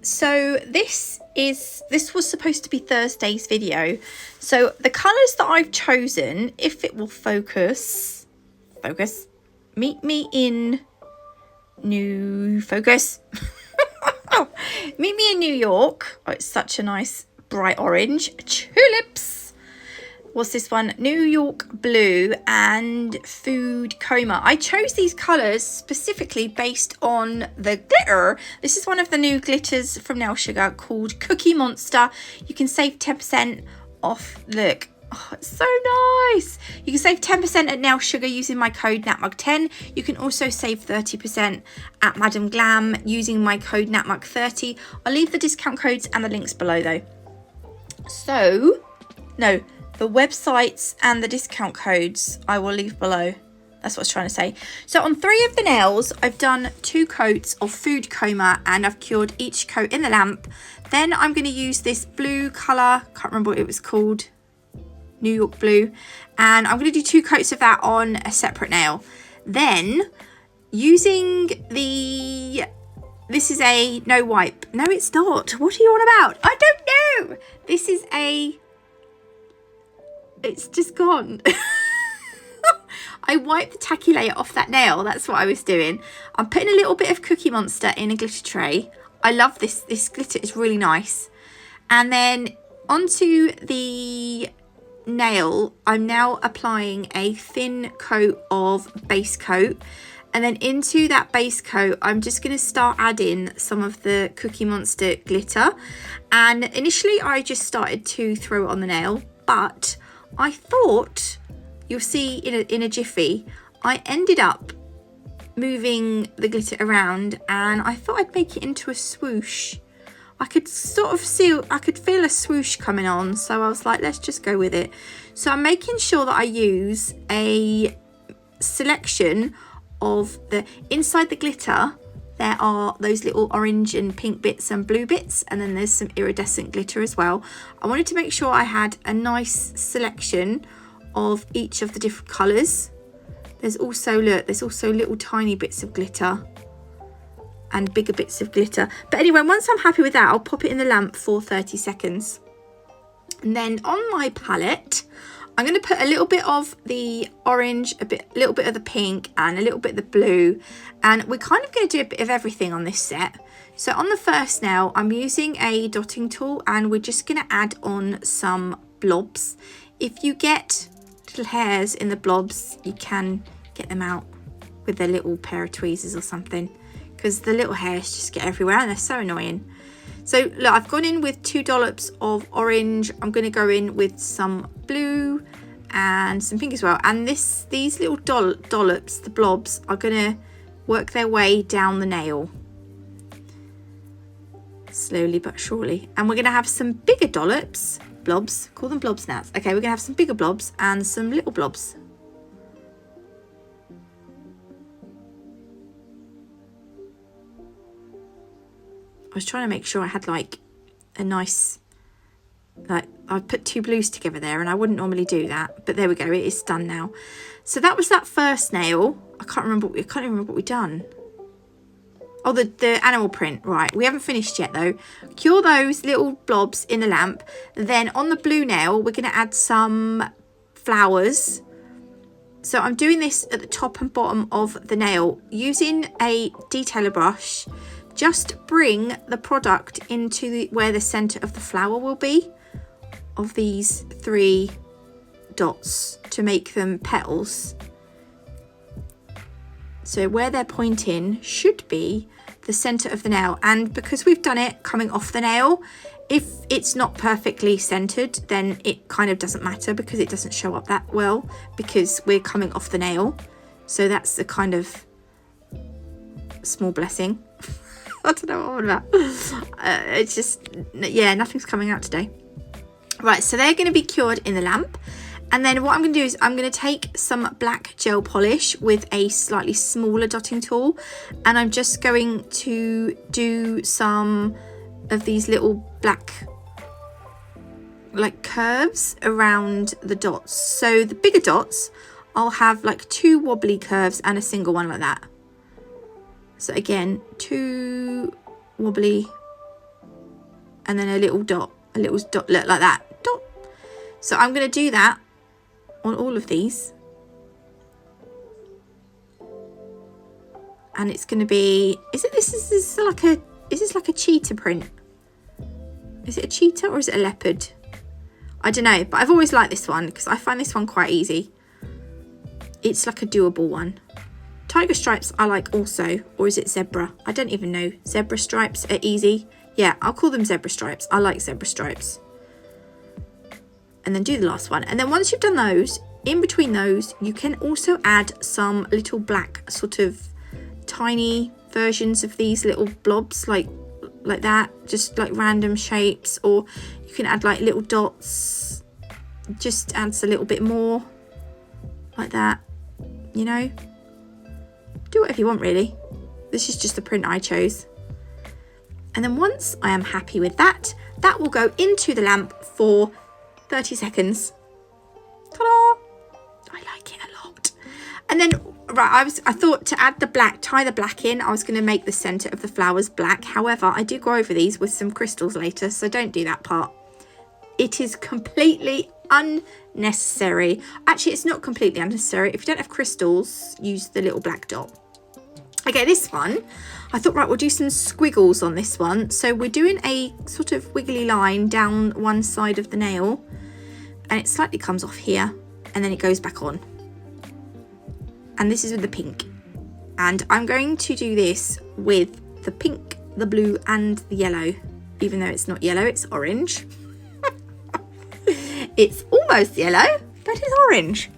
So this was supposed to be Thursday's video. So the colours that I've chosen, if it will focus, meet me in New York. Oh, it's such a nice bright orange. Tulips. What's this one? New York Blue and Food Coma. I chose these colours specifically based on the glitter. This is one of the new glitters from Nail Sugar called Cookie Monster. You can save 10% off. Look. Oh, it's so nice. You can save 10% at Nail Sugar using my code NatMug10. You can also save 30% at Madam Glam using my code NatMug30. I'll leave the discount codes and the links below though. So, no. The websites and the discount codes I will leave below. That's what I was trying to say. So on 3 of the nails, I've done 2 coats of Food Coma and I've cured each coat in the lamp. Then I'm going to use this blue colour. Can't remember what it was called. New York Blue. And I'm going to do 2 coats of that on a separate nail. Then using the... This is a no wipe. No, it's not. What are you on about? I don't know. This is a... It's just gone. I wiped the tacky layer off that nail. That's what I was doing. I'm putting a little bit of Cookie Monster in a glitter tray. I love this. This glitter is really nice. And then onto the nail, I'm now applying a thin coat of base coat. And then into that base coat, I'm just going to start adding some of the Cookie Monster glitter. And initially, I just started to throw it on the nail, but I thought, you'll see in a jiffy, I ended up moving the glitter around and I thought I'd make it into a swoosh. I could sort of see, I could feel a swoosh coming on, so I was like, let's just go with it. So I'm making sure that I use a selection of the, inside the glitter, there are those little orange and pink bits and blue bits, and then there's some iridescent glitter as well. I wanted to make sure I had a nice selection of each of the different colours. There's also, look, there's also little tiny bits of glitter and bigger bits of glitter. But anyway, once I'm happy with that, I'll pop it in the lamp for 30 seconds. And then on my palette, I'm going to put a little bit of the orange, a little bit of the pink and a little bit of the blue. And we're kind of going to do a bit of everything on this set. So on the first nail, I'm using a dotting tool and we're just going to add on some blobs. If you get little hairs in the blobs, you can get them out with a little pair of tweezers or something, because the little hairs just get everywhere and they're so annoying. So look, I've gone in with 2 dollops of orange. I'm going to go in with some blue and some pink as well. And these little dollops, the blobs, are going to work their way down the nail. Slowly but surely. And we're going to have some bigger dollops, blobs, call them blobs now. Okay, we're going to have some bigger blobs and some little blobs. I was trying to make sure I had like a nice, like I put 2 blues together there and I wouldn't normally do that, but there we go, it is done now. So that was that first nail. I can't even remember what we done. Oh, the animal print, right. We haven't finished yet though. Cure those little blobs in the lamp. Then on the blue nail, we're going to add some flowers. So I'm doing this at the top and bottom of the nail using a detailer brush. Just bring the product into where the center of the flower will be, of these 3 dots, to make them petals. So where they're pointing should be the center of the nail. And because we've done it coming off the nail, if it's not perfectly centered, then it kind of doesn't matter because it doesn't show up that well because we're coming off the nail. So that's the kind of small blessing. I don't know what I'm about. It's just, yeah, nothing's coming out today. Right, so they're going to be cured in the lamp. And then what I'm going to do is I'm going to take some black gel polish with a slightly smaller dotting tool. And I'm just going to do some of these little black, like, curves around the dots. So the bigger dots, I'll have like 2 wobbly curves and a single one like that. So again, 2 wobbly and then a little dot look like that. Dot. So I'm going to do that on all of these. And it's going to be, is this like a cheetah print? Is it a cheetah or is it a leopard? I don't know, but I've always liked this one because I find this one quite easy. It's like a doable one. Tiger stripes I like also, or is it zebra? I don't even know. Zebra stripes are easy. Yeah, I'll call them zebra stripes. I like zebra stripes. And then do the last one. And then once you've done those, in between those, you can also add some little black sort of tiny versions of these little blobs like that, just like random shapes, or you can add like little dots, just adds a little bit more like that, you know. Do whatever you want really. This is just the print I chose. And then once I am happy with that, that will go into the lamp for 30 seconds. Ta-da! I like it a lot. And then right, I thought to add the black, tie the black in, I was going to make the centre of the flowers black. However, I do go over these with some crystals later, so don't do that part. It is completely unnecessary. Actually, it's not completely unnecessary. If you don't have crystals, use the little black dot. Okay, this one, I thought, right, we'll do some squiggles on this one. So we're doing a sort of wiggly line down one side of the nail, and it slightly comes off here, and then it goes back on. And this is with the pink, and I'm going to do this with the pink, the blue and the yellow, even though it's not yellow, it's orange. It's almost yellow, but it's orange.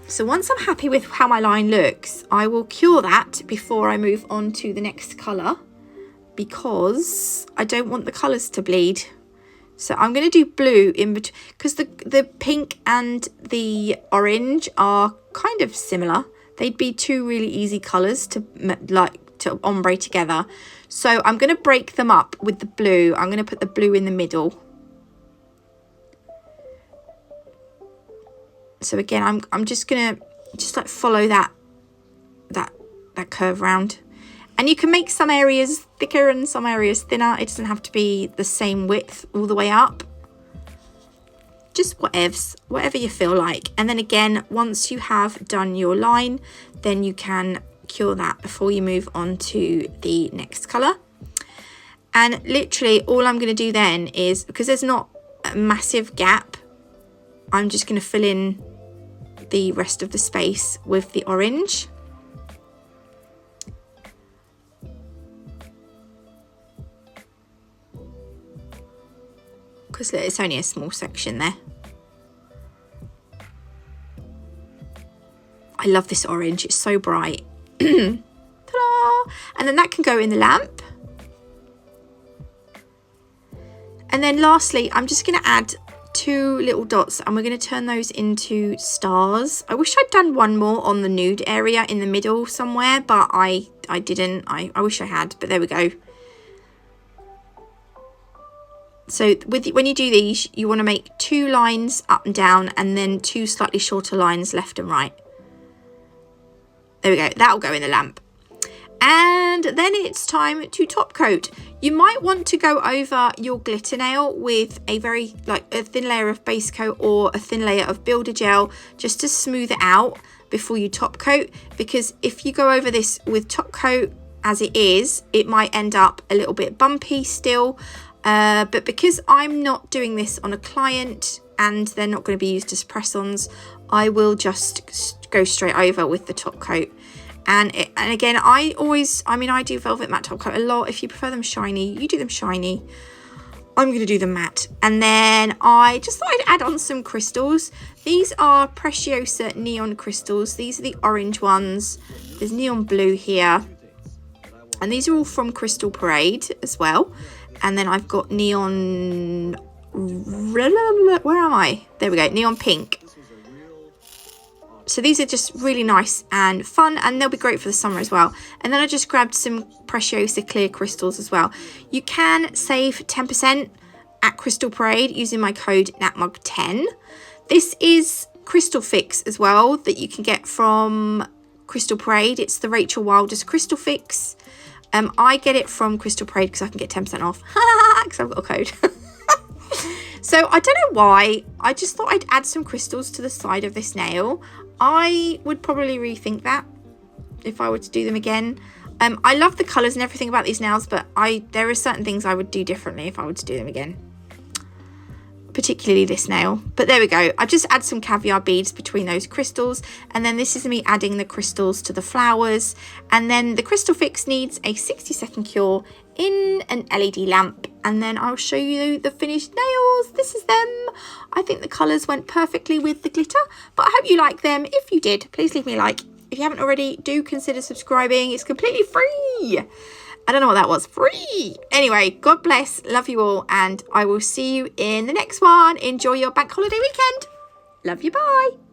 So once I'm happy with how my line looks, I will cure that before I move on to the next colour, because I don't want the colours to bleed. So I'm going to do blue in between, because the pink and the orange are kind of similar. They'd be two really easy colours to ombre together. So I'm going to break them up with the blue. I'm going to put the blue in the middle. So again, I'm just going to like follow that curve round. And you can make some areas thicker and some areas thinner. It doesn't have to be the same width all the way up. Just whatever you feel like. And then again, once you have done your line, then you can cure that before you move on to the next colour. And literally all I'm going to do then is, because there's not a massive gap, I'm just going to fill in the rest of the space with the orange. Because it's only a small section there. I love this orange, it's so bright. Ta-da! And then that can go in the lamp. And then lastly, I'm just going to add two little dots, and we're going to turn those into stars. I wish I'd done one more on the nude area in the middle somewhere, but I didn't. I wish I had, but there we go. So when you do these, you want to make two lines up and down, and then two slightly shorter lines left and right. There we go. That'll go in the lamp. And then it's time to top coat. You might want to go over your glitter nail with a a thin layer of base coat or a thin layer of builder gel, just to smooth it out before you top coat. Because if you go over this with top coat as it is, it might end up a little bit bumpy still. But because I'm not doing this on a client and they're not going to be used as press-ons, I will just go straight over with the top coat. And again, I do velvet matte top coat a lot. If you prefer them shiny, you do them shiny. I'm going to do them matte. And then I just thought I'd add on some crystals. These are Preciosa neon crystals. These are the orange ones. There's neon blue here. And these are all from Crystal Parade as well. And then I've got neon, where am I? There we go, neon pink. So these are just really nice and fun, and they'll be great for the summer as well. And then I just grabbed some Preciosa clear crystals as well. You can save 10% at Crystal Parade using my code NatMug10. This is Crystal Fix as well that you can get from Crystal Parade. It's the Rachel Wilder's Crystal Fix. I get it from Crystal Parade because I can get 10% off because I've got a code. So I don't know why, I just thought I'd add some crystals to the side of this nail. I would probably rethink that if I were to do them again. I love the colours and everything about these nails, but there are certain things I would do differently if I were to do them again. Particularly this nail. But there we go. I just add some caviar beads between those crystals, and then this is me adding the crystals to the flowers. And then the crystal fix needs a 60-second cure in an LED lamp, and then I'll show you the finished nails. This is them. I think the colours went perfectly with the glitter, but I hope you like them. If you did, please leave me a like. If you haven't already, do consider subscribing. It's completely free. I don't know what that was. Free. Anyway, God bless. Love you all. And I will see you in the next one. Enjoy your bank holiday weekend. Love you. Bye.